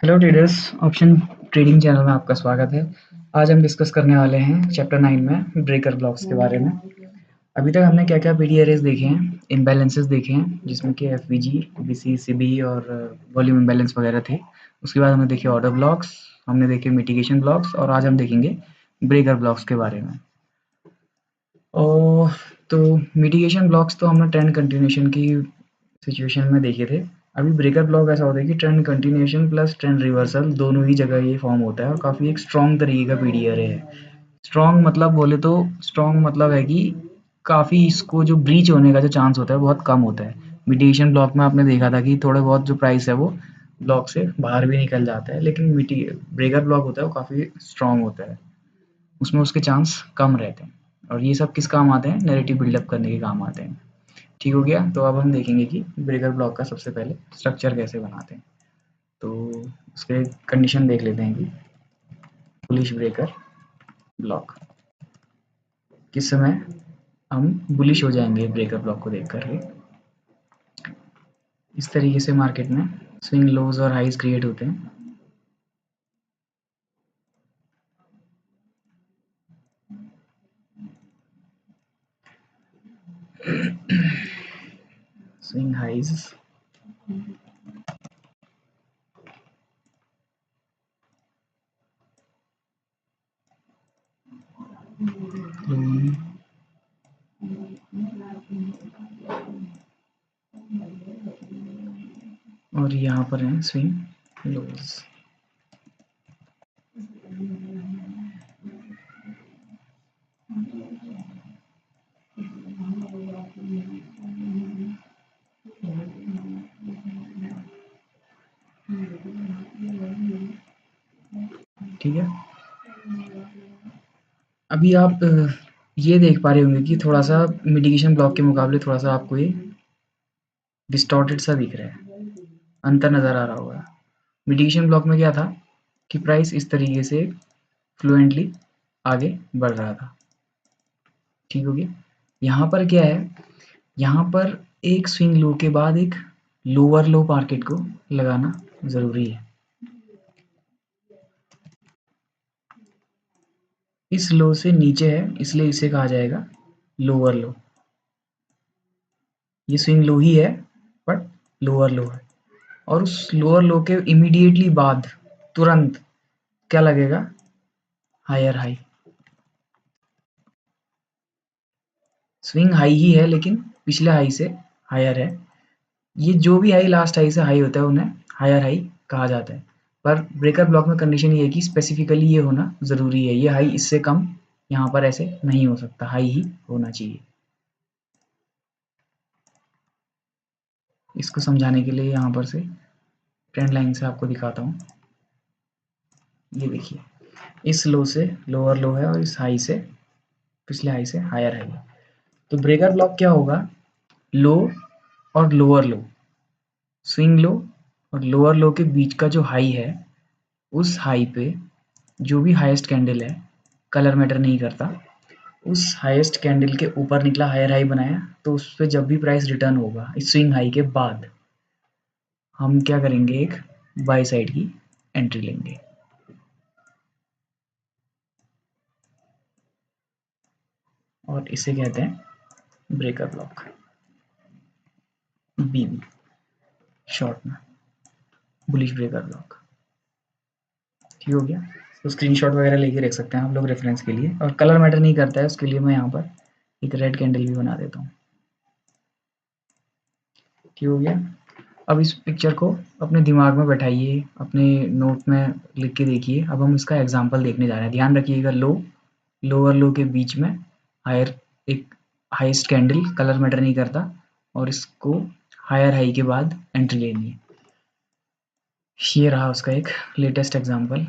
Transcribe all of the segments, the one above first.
Hello traders, option trading channel में आपका स्वागत है। आज हम डिस्कस करने वाले हैं चैप्टर 9 में ब्रेकर ब्लॉक्स के बारे में। अभी तक हमने क्या-क्या पीडी एरेज़ देखे हैं, इम्बैलेंसेस देखे हैं, जिसमें कि एफवीजी, बीसी, सीबी और वॉल्यूम इम्बैलेंस वगैरह थे। उसके बाद हमने देखे ऑर्डर ब्लॉक्स, हमने देखे मिटिगेशन ब्लॉक्स और आज हम देखेंगे ब्रेकर ब्लॉक्स के बारे में। तो मिटिगेशन ब्लॉक्स तो हमने ट्रेंड कंटिन्यूएशन की सिचुएशन में देखे थे। अभी ब्रेकर ब्लॉक ऐसा होता है कि trend continuation plus trend reversal दोनों ही जगह ये फॉर्म होता है और काफ़ी एक स्ट्रॉन्ग तरीके का पीडी एरे है। स्ट्रॉन्ग मतलब बोले तो स्ट्रॉन्ग मतलब है कि काफ़ी इसको जो ब्रीच होने का जो चांस होता है बहुत कम होता है। मिटिगेशन ब्लॉक में आपने देखा था कि थोड़े बहुत जो प्राइस है वो ब्लॉक से बाहर भी निकल जाता है, लेकिन मिटी ब्रेकर ब्लॉक होता है वो काफ़ी स्ट्रॉन्ग होता है, उसमें उसके चांस कम रहते हैं और ये सब किस काम आते हैं, नैरेटिव बिल्डअप करने के काम आते हैं। ठीक हो गया। तो अब हम देखेंगे कि ब्रेकर ब्लॉक का सबसे पहले स्ट्रक्चर कैसे बनाते हैं। तो उसके कंडीशन देख लेते हैं कि बुलिश ब्रेकर ब्लॉक किस समय हम बुलिश हो जाएंगे ब्रेकर ब्लॉक को देख करके। इस तरीके से मार्केट में स्विंग लोज और हाईज क्रिएट होते हैं। स्विंग हाईज और यहाँ पर है स्विंग लोज। ठीक है। अभी आप ये देख पा रहे होंगे कि थोड़ा सा मिटिगेशन ब्लॉक के मुकाबले थोड़ा सा आपको ये डिस्टॉर्टेड सा दिख रहा है, अंतर नज़र आ रहा होगा। मिटिगेशन ब्लॉक में क्या था कि प्राइस इस तरीके से फ्लुएंटली आगे बढ़ रहा था। ठीक हो गया। यहाँ पर क्या है, यहाँ पर एक स्विंग लो के बाद एक लोअर लो मार्केट को लगाना ज़रूरी है। इस लो से नीचे है इसलिए इसे कहा जाएगा लोअर लो। ये स्विंग लो ही है बट लोअर लो है और उस लोअर लो के इमीडिएटली बाद तुरंत क्या लगेगा, हायर हाई। स्विंग हाई ही है लेकिन पिछले हाई से हायर है। ये जो भी हाई लास्ट हाई से हाई होता है उन्हें हायर हाई कहा जाता है। पर ब्रेकर ब्लॉक में कंडीशन ये है कि स्पेसिफिकली ये होना ज़रूरी है। ये हाई इससे कम यहाँ पर ऐसे नहीं हो सकता, हाई ही होना चाहिए। इसको समझाने के लिए यहाँ पर से ट्रेंड लाइन से आपको दिखाता हूँ। ये देखिए, इस लो से लोअर लो है और इस हाई से पिछले हाई से हायर हाई है। तो ब्रेकर ब्लॉक क्या होगा, लो और लोअर लो, स्विंग लो और लोअर लो के बीच का जो हाई है, उस हाई पे जो भी हाईएस्ट कैंडल है, कलर मैटर नहीं करता, उस हाईएस्ट कैंडल के ऊपर निकला हायर हाई बनाया, तो उस पे जब भी प्राइस रिटर्न होगा इस स्विंग हाई के बाद, हम क्या करेंगे, एक बाय साइड की एंट्री लेंगे। और इसे कहते हैं ब्रेकर ब्लॉक, बीबी शॉर्ट में, बुलिश ब्रेकर ब्लॉक। ठीक हो गया। तो स्क्रीनशॉट वगैरह लेके रख सकते हैं आप लोग रेफरेंस के लिए, और कलर मैटर नहीं करता है, उसके लिए मैं यहाँ पर एक रेड कैंडल भी बना देता हूँ। ठीक हो गया। अब इस पिक्चर को अपने दिमाग में बैठाइए, अपने नोट में लिख के देखिए। अब हम इसका एग्जांपल देखने जा रहे हैं। ध्यान रखिएगा, लो लोअर लो के बीच में हायर एक हाईएस्ट कैंडल, कलर मैटर नहीं करता, और इसको हायर हाई के बाद एंट्री लेनी है। ये रहा उसका एक लेटेस्ट एग्जांपल।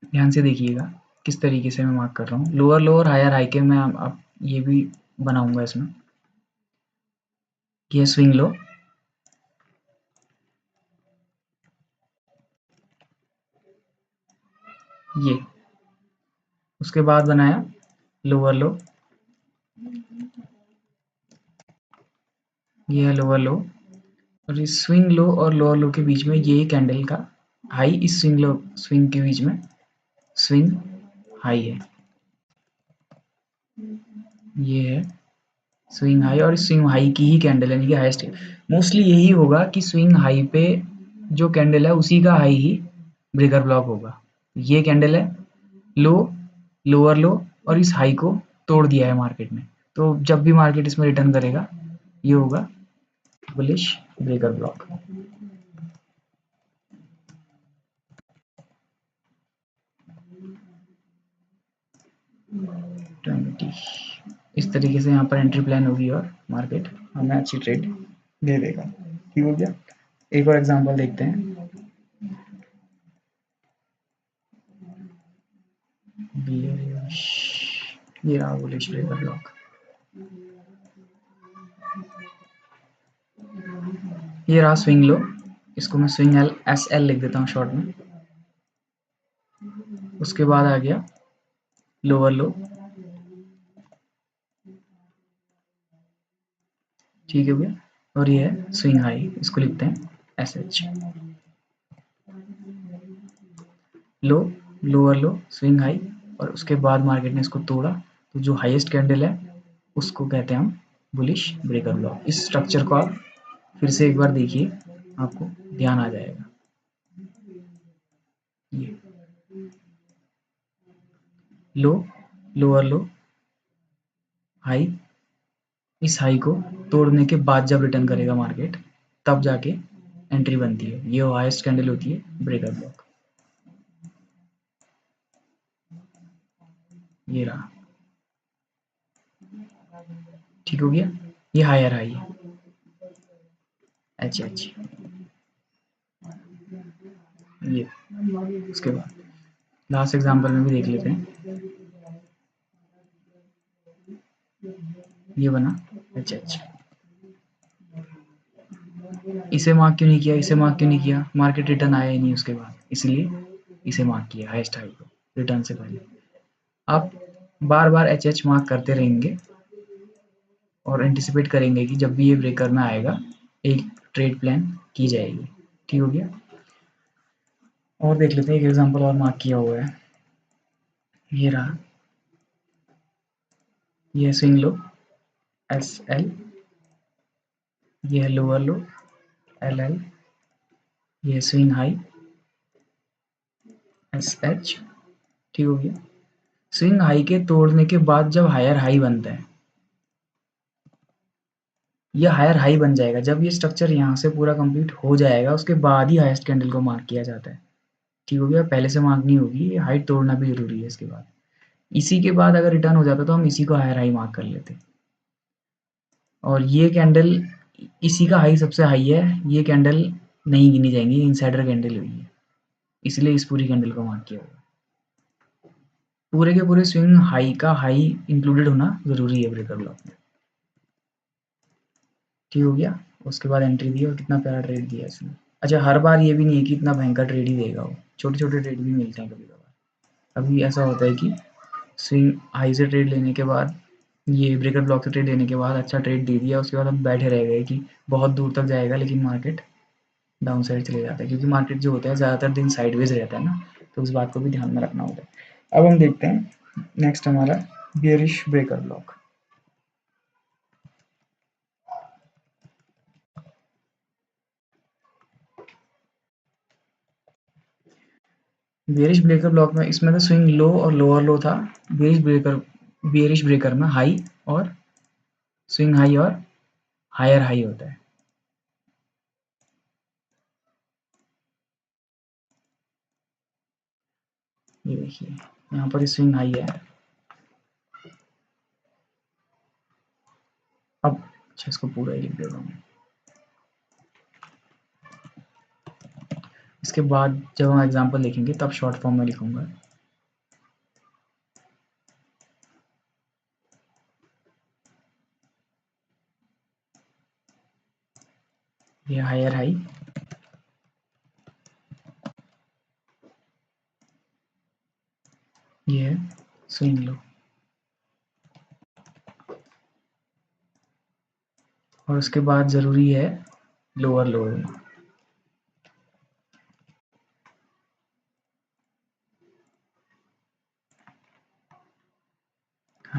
ध्यान से देखिएगा किस तरीके से मैं मार्क कर रहा हूँ। लोअर लो और हायर हाई के मैं अब ये भी बनाऊंगा इसमें। ये स्विंग लो, ये उसके बाद बनाया लोअर लो, ये है लोअर लो, और इस स्विंग लो और लोअर लो के बीच में ये कैंडल का हाई इस स्विंग के बीच में स्विंग हाई है, ये है स्विंग हाई, और स्विंग हाई की ही कैंडल यानी कि हाईएस्ट। मोस्टली यही होगा कि स्विंग हाई पे जो कैंडल है उसी का हाई ही ब्रेकर ब्लॉक होगा। ये कैंडल है लो, लोअर लो, और इस हाई को तोड़ दिया है मार्केट ने, तो जब भी मार्केट इसमें रिटर्न करेगा ये होगा बुलिश ब्रेकर ब्लॉक। ट्वेंटी इस तरीके से यहाँ पर एंट्री प्लान होगी और मार्केट हमें अच्छी ट्रेड दे देगा। ठीक हो गया। एक और एग्जांपल देखते हैं। ये रहा बुलिश ब्रेकर ब्लॉक। ये रहा स्विंग लो, इसको मैं स्विंग एल एस एल लिख देता हूँ शॉर्ट में। उसके बाद आ गया लोअर लो, ठीक हो गया, और ये है स्विंग हाई, इसको लिखते हैं एस एच। लो, लोअर लो, स्विंग हाई, और उसके बाद मार्केट ने इसको तोड़ा, तो जो हाईएस्ट कैंडल है उसको कहते हैं हम बुलिश ब्रेकर ब्लॉक। इस स्ट्रक्चर को आप फिर से एक बार देखिए, आपको ध्यान आ जाएगा। ये लो, लोअर लो, हाई, इस हाई को तोड़ने के बाद जब रिटर्न करेगा मार्केट तब जाके एंट्री बनती है, ये हाईएस्ट कैंडल होती है ब्रेकर ब्लॉक। ये रहा, ठीक हो गया। ये हायर हाई है एच एच, ये उसके बाद लास्ट एग्जांपल में भी देख लेते हैं। ये बना एच एच, इसे मार्क क्यों नहीं किया, इसे मार्क क्यों नहीं किया, मार्केट रिटर्न आया ही नहीं उसके बाद, इसलिए इसे मार्क किया हाईएस्ट हाई को रिटर्न से पहले। आप बार बार एच एच मार्क करते रहेंगे और एंटिसिपेट करेंगे कि जब भी ये ब्रेकर में आएगा एक ट्रेड प्लान की जाएगी। ठीक हो गया। और देख लेते हैं, एक एग्जांपल और मार्क किया हुआ है, ये रहा, ये स्विंग लो एस एल, ये है लोअर लो एल एल, ये स्विंग हाई एस एच। ठीक हो गया। स्विंग हाई के तोड़ने के बाद जब हायर हाई बनता है, ये हायर हाई बन जाएगा जब ये स्ट्रक्चर यहाँ से पूरा कंप्लीट हो जाएगा, उसके बाद ही हाईएस्ट कैंडल को मार्क किया जाता है। ठीक हो गया। पहले से मार्क नहीं होगी, ये हाइट तोड़ना भी जरूरी है इसके बाद। इसी के बाद अगर रिटर्न हो जाता तो हम इसी को हायर हाई मार्क कर लेते, और ये कैंडल इसी का हाई सबसे हाई है, ये कैंडल नहीं गिनी जाएंगी, इनसाइडर कैंडल हुई है, इसलिए इस पूरी कैंडल को मार्क किया होगा। पूरे के पूरे स्विंग हाई का हाई इंक्लूडेड होना जरूरी है ब्रेकर ब्लॉक में। ठीक हो गया। उसके बाद एंट्री दी और कितना प्यारा ट्रेड दिया इसने। अच्छा, हर बार ये भी नहीं है कि इतना भयंकर ट्रेड ही देगा वो, छोटे छोटे ट्रेड भी मिलते हैं कभी कभार। अभी ऐसा होता है कि स्विंग हाई से ट्रेड लेने के बाद, ये ब्रेकर ब्लॉक से ट्रेड लेने के बाद अच्छा ट्रेड दे दिया, उसके बाद हम बैठे रह गए कि बहुत दूर तक जाएगा, लेकिन मार्केट डाउन साइड चले जाता है, क्योंकि मार्केट जो होता है ज़्यादातर दिन साइडवेज रहता है ना, तो उस बात को भी ध्यान में रखना होता है। अब हम देखते हैं नेक्स्ट हमारा bearish breaker block. Bearish breaker block में इसमें तो स्विंग लो और लोअर लो था, बियरिश ब्रेकर में हाई और स्विंग हाई और हायर हाई होता है। ये देखिए यहाँ पर स्विंग हाई है। अब अच्छा, इसको पूरा ही लिख देता हूँ। इसके बाद जब हम एग्जांपल लिखेंगे तब शॉर्ट फॉर्म में लिखूंगा। ये हायर हाई, ये है स्विंग लो, और उसके बाद ज़रूरी है लोअर लो होना।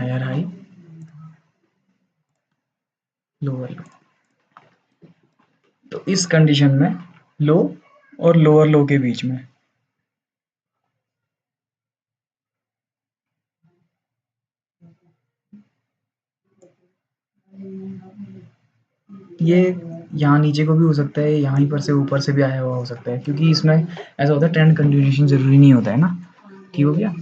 Higher high, lower low. तो इस कंडीशन में लो और लोअर लो के बीच में ये यहाँ नीचे को भी हो सकता है, यहाँ पर से ऊपर से भी आया हुआ हो सकता है, क्योंकि इसमें ऐसा होता है ट्रेंड कंटिन्यूएशन जरूरी नहीं होता है ना। ठीक हो गया।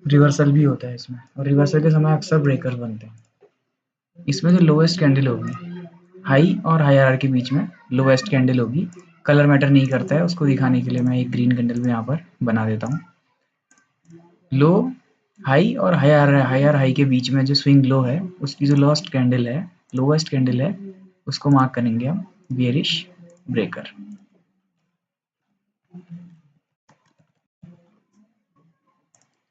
रिवर्सल भी होता है इसमें, और रिवर्सल के समय अक्सर ब्रेकर बनते हैं। इसमें जो लोएस्ट कैंडल होगी हाई और हायर आर के बीच में लोएस्ट कैंडल होगी। कलर मैटर नहीं करता है, उसको दिखाने के लिए मैं एक ग्रीन कैंडल भी यहाँ पर बना देता हूँ। लो हाई और हायर हाई के बीच में जो स्विंग लो है, उसकी जो लोएस्ट कैंडल है, उसको मार्क करेंगे हम बेयरिश ब्रेकर।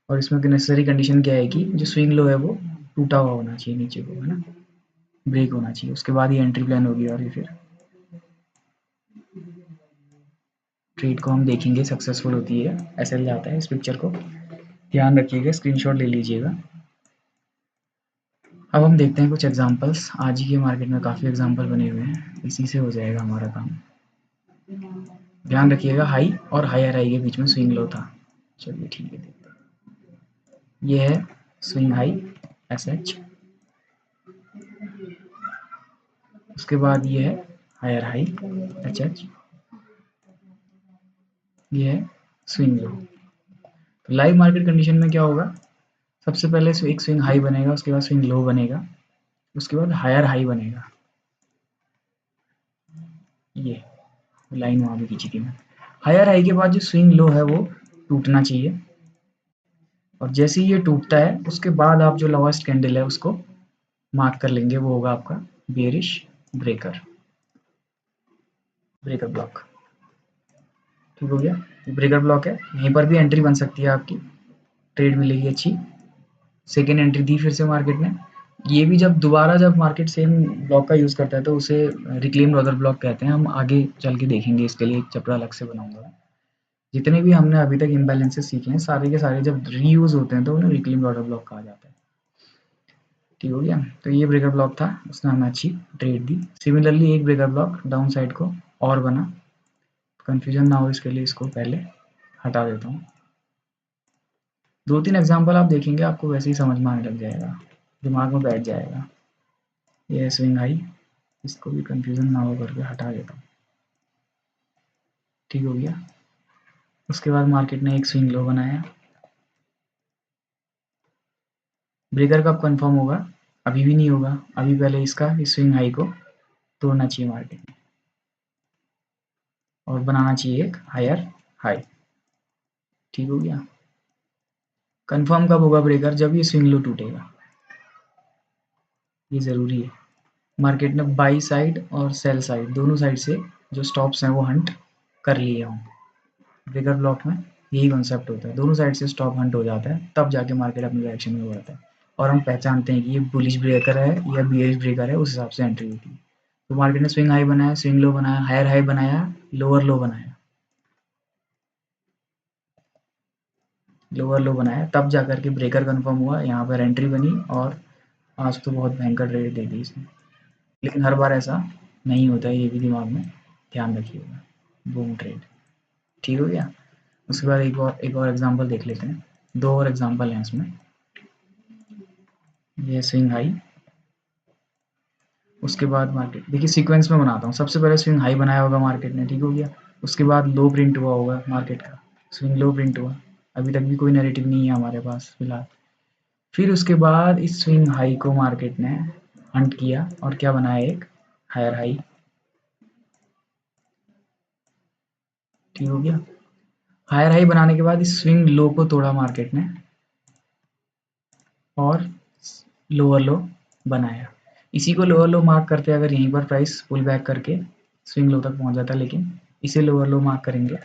और इसमें नेसेसरी कंडीशन क्या है कि जो स्विंग लो है वो टूटा हुआ होना चाहिए नीचे को, है ना, ब्रेक होना चाहिए, उसके बाद ही एंट्री प्लान होगी। और ये फिर ट्रेड को हम देखेंगे सक्सेसफुल होती है, ऐसे जाता है। इस पिक्चर को ध्यान रखिएगा, स्क्रीनशॉट ले लीजिएगा। अब हम देखते हैं कुछ एग्जांपल्स। आज ही के मार्केट में काफ़ी एग्जांपल बने हुए हैं, इसी से हो जाएगा हमारा काम। ध्यान रखिएगा, हाई और हायर हाई के बीच में स्विंग लो था। चलिए ठीक है, देखते हैं। ये है स्विंग हाई SH, उसके बाद ये है हायर हाई HH, ये है स्विंग लो। तो लाइव मार्केट कंडीशन में क्या होगा, सबसे पहले एक स्विंग हाई बनेगा, उसके बाद स्विंग लो बनेगा, उसके बाद हायर हाई बनेगा। ये लाइन वहां भी खींची थी मैं। हायर हाई के बाद जो स्विंग लो है वो टूटना चाहिए, और जैसे ही ये टूटता है उसके बाद आप जो लोएस्ट कैंडल है उसको मार्क कर लेंगे, वो होगा आपका बेयरिश ब्रेकर ब्लॉक। ठीक हो गया, ये ब्रेकर ब्लॉक है। यहीं पर भी एंट्री बन सकती है आपकी, ट्रेड मिलेगी अच्छी। सेकेंड एंट्री दी फिर से मार्केट ने। ये भी जब मार्केट सेम ब्लॉक का यूज़ करता है तो उसे रिक्लेम्ड ऑर्डर ब्लॉक कहते हैं। हम आगे चल के देखेंगे, इसके लिए एक चैप्टर अलग से बनाऊंगा। जितने भी हमने अभी तक इम्बैलेंसेस सीखे हैं सारे के सारे जब रीयूज होते हैं तो उन्हें रिक्लेम्ड ऑर्डर ब्लॉक कहा जाता है। ठीक हो गया। तो ये ब्रेकर ब्लॉक था, उसने हमें अच्छी ट्रेड दी। सिमिलरली एक ब्रेकर ब्लॉक डाउन साइड को और बना, कंफ्यूजन ना हो इसके लिए इसको पहले हटा देता हूँ। 2-3 एग्जांपल आप देखेंगे, आपको वैसे ही समझ में आने लग जाएगा, दिमाग में बैठ जाएगा। ये स्विंग हाई, इसको भी कंफ्यूजन ना हो करके हटा देता हूँ। ठीक हो गया। उसके बाद मार्केट ने एक स्विंग लो बनाया। ब्रेकर कब कंफर्म होगा, अभी भी नहीं होगा, अभी पहले इसका इस स्विंग हाई को तोड़ना चाहिए मार्केट में और बनाना चाहिए एक हायर हाई। ठीक हो गया। कंफर्म कब होगा ब्रेकर, जब ये स्विंग लो टूटेगा, ये जरूरी है। मार्केट ने बाई साइड और सेल साइड दोनों साइड से जो स्टॉप्स हैं वो हंट कर लिए हों। ब्रेकर ब्लॉक में यही कॉन्सेप्ट होता है, दोनों साइड से स्टॉप हंट हो जाता है, तब जाके मार्केट अपनी डायरेक्शन में बढ़ता है और हम पहचानते हैं कि ये बुलिश ब्रेकर है या बियरिश ब्रेकर है, उस हिसाब से एंट्री होती है। तो मार्केट ने स्विंग हाई बनाया, स्विंग लो बनाया, हायर हाई बनाया, लोअर लो बनाया, लोअर लो बनाया, तब जाकर के ब्रेकर कंफर्म हुआ, यहाँ पर एंट्री बनी और आज तो बहुत भयंकर रेट दे दी इसने। लेकिन हर बार ऐसा नहीं होता है, ये भी दिमाग में ध्यान रखिएगा। Boom trade. ठीक हो गया। उसके बाद एक और एग्जांपल देख लेते हैं, दो और एग्जांपल हैं इसमें। ये स्विंग हाई, उसके बाद मार्केट, देखिए सीक्वेंस में बनाता हूँ। सबसे पहले स्विंग हाई बनाया होगा मार्केट ने, ठीक हो गया। उसके बाद लो प्रिंट हुआ होगा मार्केट का, स्विंग लो प्रिंट हुआ। अभी तक भी कोई नैरेटिव नहीं है हमारे पास फिलहाल। फिर उसके बाद इस स्विंग हाई को मार्केट ने हंट किया और क्या बनाया, एक हायर हाई। ठीक हो गया। हायर हाई बनाने के बाद इस स्विंग लो को तोड़ा मार्केट ने और लोअर लो बनाया। इसी को लोअर लो मार्क करते हैं अगर यहीं पर प्राइस पुल बैक करके स्विंग लो तक पहुंच जाता है, लेकिन इसे लोअर लो मार्क करेंगे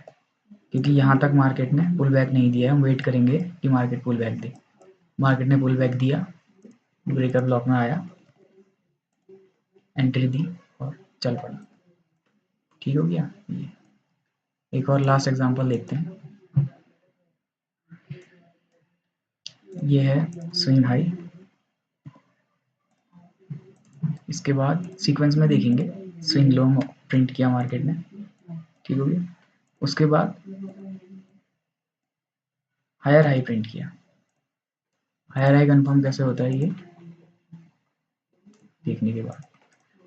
क्योंकि यहाँ तक मार्केट ने पुल बैक नहीं दिया है। हम वेट करेंगे कि मार्केट पुल बैक दे। मार्केट ने पुल बैक दिया, ब्रेकर ब्लॉक में आया, एंट्री दी और चल पड़ा। ठीक हो गया। ये एक और लास्ट एग्जांपल देखते हैं। ये है स्विंग हाई, इसके बाद सीक्वेंस में देखेंगे स्विंग लो प्रिंट किया मार्केट ने, ठीक हो गया। उसके बाद हायर हाई प्रिंट किया। हायर हाई कंफर्म कैसे होता है ये देखने के बाद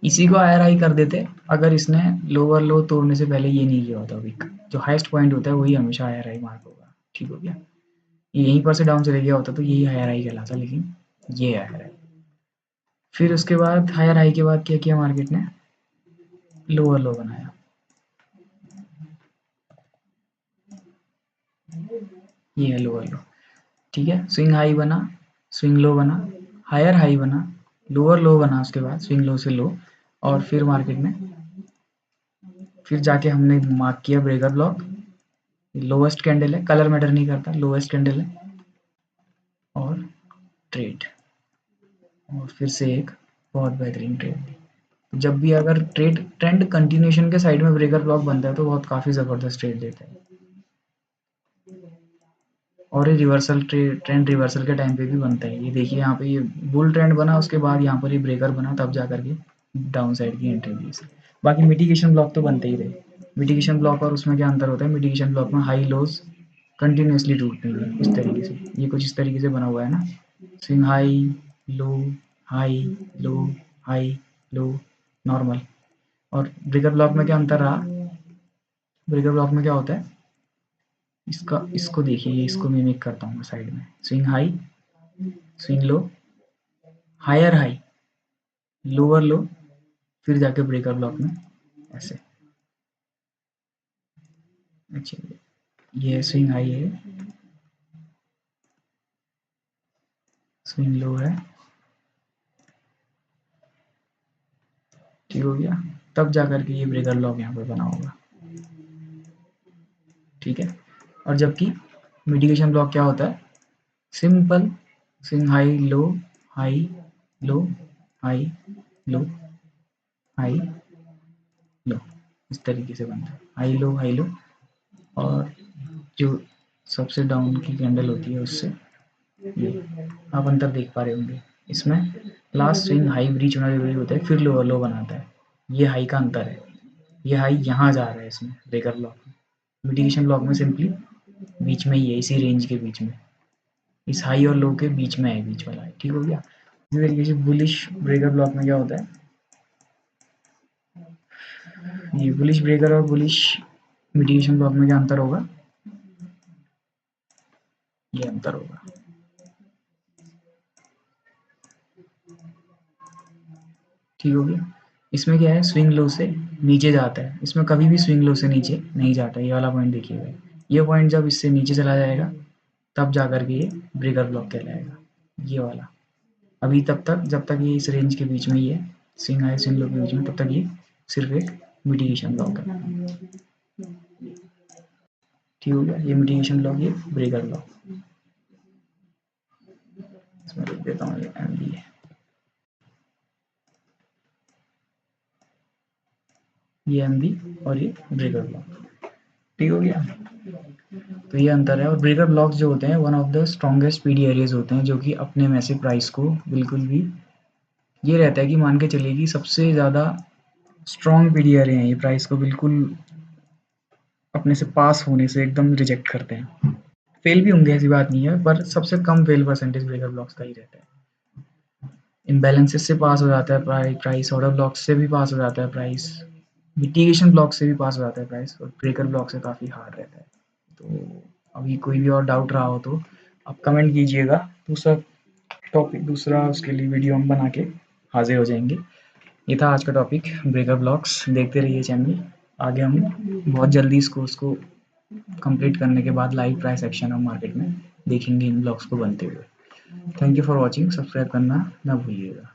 इसी को हायर हाई कर देते अगर इसने लोअर लो तोड़ने से पहले ये नहीं किया होता। वीक जो हाईएस्ट पॉइंट होता है वही हमेशा हायर हाई मार्क होगा, ठीक हो गया। ये यहीं पर से डाउन चले गया होता तो यही हायर हाई कहलाता, लेकिन ये हायर हाई। फिर उसके बाद हायर हाई के बाद क्या किया मार्केट ने, लोअर लो बनाया। ये है लोअर लो, ठीक है। स्विंग हाई बना, स्विंग लो बना, हायर हाई बना, लोअर लो बना, उसके बाद स्विंग लो से लो, और फिर मार्केट में फिर जाके हमने मार्क किया ब्रेकर ब्लॉक। लोवेस्ट कैंडल है, कलर मैटर नहीं करता, लोवेस्ट कैंडल है और ट्रेड, और फिर से एक बहुत बेहतरीन ट्रेड। जब भी अगर ट्रेंड कंटिन्यूएशन के साइड में ब्रेकर ब्लॉक बनता है तो बहुत काफ़ी ज़बरदस्त ट्रेड देता है। और ये रिवर्सल ट्रेंड रिवर्सल के टाइम पे भी बनता है। ये देखिए यहाँ पे ये बुल ट्रेंड बना, उसके बाद यहाँ पर ये ब्रेकर बना, तब जा करके डाउन साइड की एंट्री ली। बाकी मिटिगेशन ब्लॉक तो बनते ही रहे। मिटिगेशन ब्लॉक और उसमें क्या अंतर होता है, मिटिगेशन ब्लॉक में हाई लोज कंटिन्यूसली टूटते हैं इस तरीके से, ये कुछ इस तरीके से बना हुआ है ना, swing high low high low high low normal. और ब्रेकर ब्लॉक में क्या अंतर रहा, ब्रेकर ब्लॉक में क्या होता है, इसका इसको देखिए, इसको मिमिक करता हूँ मैं साइड में, swing high swing low higher high lower low, फिर जाके ब्रेकर ब्लॉक में ऐसे। अच्छा ये स्विंग हाई है, स्विंग लो है, ठीक हो गया। तब जाकर के ये ब्रेकर ब्लॉक यहाँ पर बना होगा, ठीक है। और जबकि मिटिगेशन ब्लॉक क्या होता है, simple swing high low high low high low high low, इस तरीके से बनता है, हाई लो। और जो सबसे डाउन की कैंडल होती है उससे ये आप अंतर देख पा रहे होंगे, इसमें लास्ट स्विंग हाई ब्रीच होना जरूरी होता है, फिर लोअर लो बनाता है। ये हाई का अंतर है, ये हाई यहाँ जा रहा है इसमें ब्रेकर ब्लॉक में, मिटिगेशन ब्लॉक में सिंपली बीच में ही है, इसी रेंज के बीच में, इस हाई और लो के बीच में है, बीच वाला है, ठीक हो गया। इसी तरीके से बुलिश ब्रेकर ब्लॉक में क्या होता है, ये बुलिश ब्रेकर और बुलिश मिटिगेशन ब्लॉक में क्या अंतर होगा, ये अंतर होगा, ठीक हो गया। इसमें क्या है, स्विंग लो से नीचे जाता है, इसमें कभी भी स्विंग लो से नीचे नहीं जाता, ये वाला पॉइंट देखिएगा। ये पॉइंट जब इससे नीचे चला जाएगा तब जाकर के ये ब्रेकर ब्लॉक कहलाएगा, ये वाला। अभी तब तक जब तक ये इस रेंज के बीच में ही है, स्विंग हाई स्विंग लो के बीच में, तब तक ये सिर्फ एक मिटिगेशन ब्लॉक है, ठीक हो गया। ये मिटिगेशन ब्लॉक, ये ब्रेकर ब्लॉक, इसमें लिख देता हूँ ये एम बी है, ये एम बी और ये ब्रेकर ब्लॉक, ठीक हो गया। तो ये अंतर है। और ब्रेकर ब्लॉक्स जो होते हैं one of the strongest PD areas होते हैं, जो कि अपने मैसिव प्राइस को बिल्कुल भी, ये रहता है कि मान के चलिए कि सबसे ज़्यादा स्ट्रॉन्ग पीडी एरिया है, ये प्राइस को बिल्कुल अपने से पास होने से एकदम रिजेक्ट करते हैं। फेल भी होंगे, ऐसी बात नहीं है, पर सबसे कम फेल परसेंटेज ब्रेकर ब्लॉक्स का ही रहता है। इम्बैलेंसेस से पास हो जाता है प्राइस, ऑर्डर ब्लॉक से भी पास हो जाता है प्राइस, मिटिगेशन ब्लॉक से भी पास हो जाता है प्राइस, और ब्रेकर ब्लॉक से काफ़ी हार्ड रहता है। तो अभी कोई भी और डाउट रहा हो तो आप कमेंट कीजिएगा, दूसरा टॉपिक, दूसरा उसके लिए वीडियो हम बना के हाजिर हो जाएंगे। ये था आज का टॉपिक, ब्रेकर ब्लॉक्स। देखते रहिए चैनल, आगे हम बहुत जल्दी इस कोर्स को कंप्लीट करने के बाद लाइव प्राइस एक्शन हम मार्केट में देखेंगे इन ब्लॉक्स को बनते हुए। Thank you for watching, subscribe करना ना भूलिएगा।